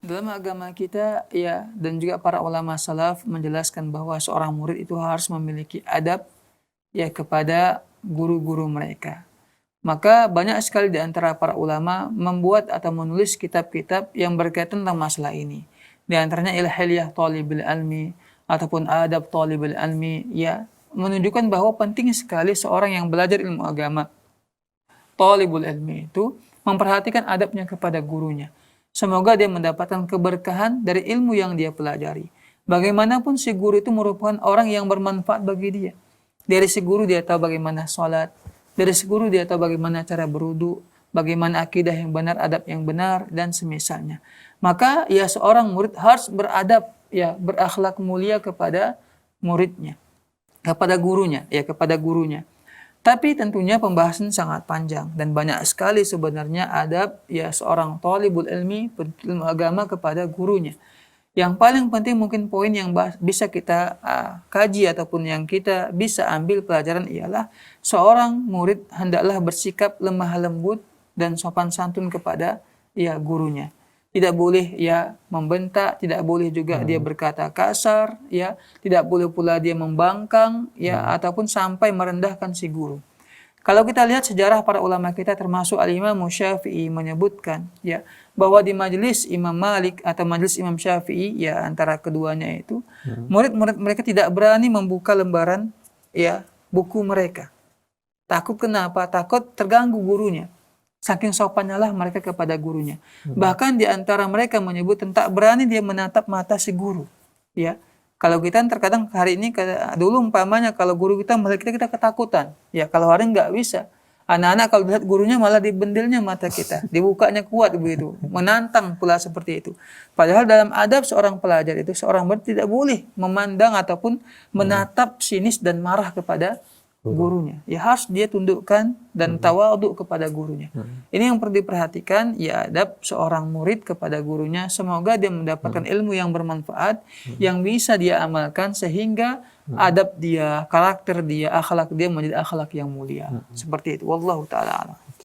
Dalam agama kita ya, dan juga para ulama salaf menjelaskan bahwa seorang murid itu harus memiliki adab ya kepada guru-guru mereka. Maka banyak sekali di antara para ulama membuat atau menulis kitab-kitab yang berkaitan tentang masalah ini. Di antaranya Hilyah Thalibil Ilmi ataupun Adab Thalibil Ilmi, ya, menunjukkan bahwa penting sekali seorang yang belajar ilmu agama, Thalibul Ilmi, itu memperhatikan adabnya kepada gurunya. Semoga dia mendapatkan keberkahan dari ilmu yang dia pelajari. Bagaimanapun si guru itu merupakan orang yang bermanfaat bagi dia. Dari si guru dia tahu bagaimana sholat, dari si guru dia tahu bagaimana cara berwudu, bagaimana akidah yang benar, adab yang benar, dan semisalnya. Maka ya seorang murid harus beradab, ya berakhlak mulia kepada muridnya, kepada gurunya, ya kepada gurunya. Tapi tentunya pembahasan sangat panjang dan banyak sekali sebenarnya adab ya seorang thalibul ilmi, ilmu agama kepada gurunya. Yang paling penting mungkin poin yang bisa kita kaji ataupun yang kita bisa ambil pelajaran ialah seorang murid hendaklah bersikap lemah lembut dan sopan santun kepada ya gurunya. Tidak boleh ya membentak, tidak boleh juga dia berkata kasar, ya, tidak boleh pula dia membangkang, ya, ataupun sampai merendahkan si guru. Kalau kita lihat sejarah para ulama kita termasuk Al-Imam Syafi'i menyebutkan ya bahwa di majelis Imam Malik atau majelis Imam Syafi'i ya antara keduanya itu murid-murid mereka tidak berani membuka lembaran ya buku mereka. Takut kenapa? Takut terganggu gurunya. Saking sopannya lah mereka kepada gurunya. Bahkan di antara mereka menyebut tak berani dia menatap mata si guru. Ya, kalau kita terkadang hari ini dulu umpamanya kalau guru kita melihat kita ketakutan. Ya, kalau hari nggak bisa. Anak-anak kalau lihat gurunya malah dibendilnya mata kita, dibukanya kuat begitu, menantang pula seperti itu. Padahal dalam adab seorang pelajar itu seorang murid tidak boleh memandang ataupun menatap sinis dan marah kepada gurunya. Ya harus dia tundukkan dan tawadhu kepada gurunya. Ini yang perlu diperhatikan ya adab seorang murid kepada gurunya. Semoga dia mendapatkan ilmu yang bermanfaat yang bisa dia amalkan sehingga adab dia, karakter dia, akhlak dia menjadi akhlak yang mulia. Seperti itu. Wallahu taala a'lam.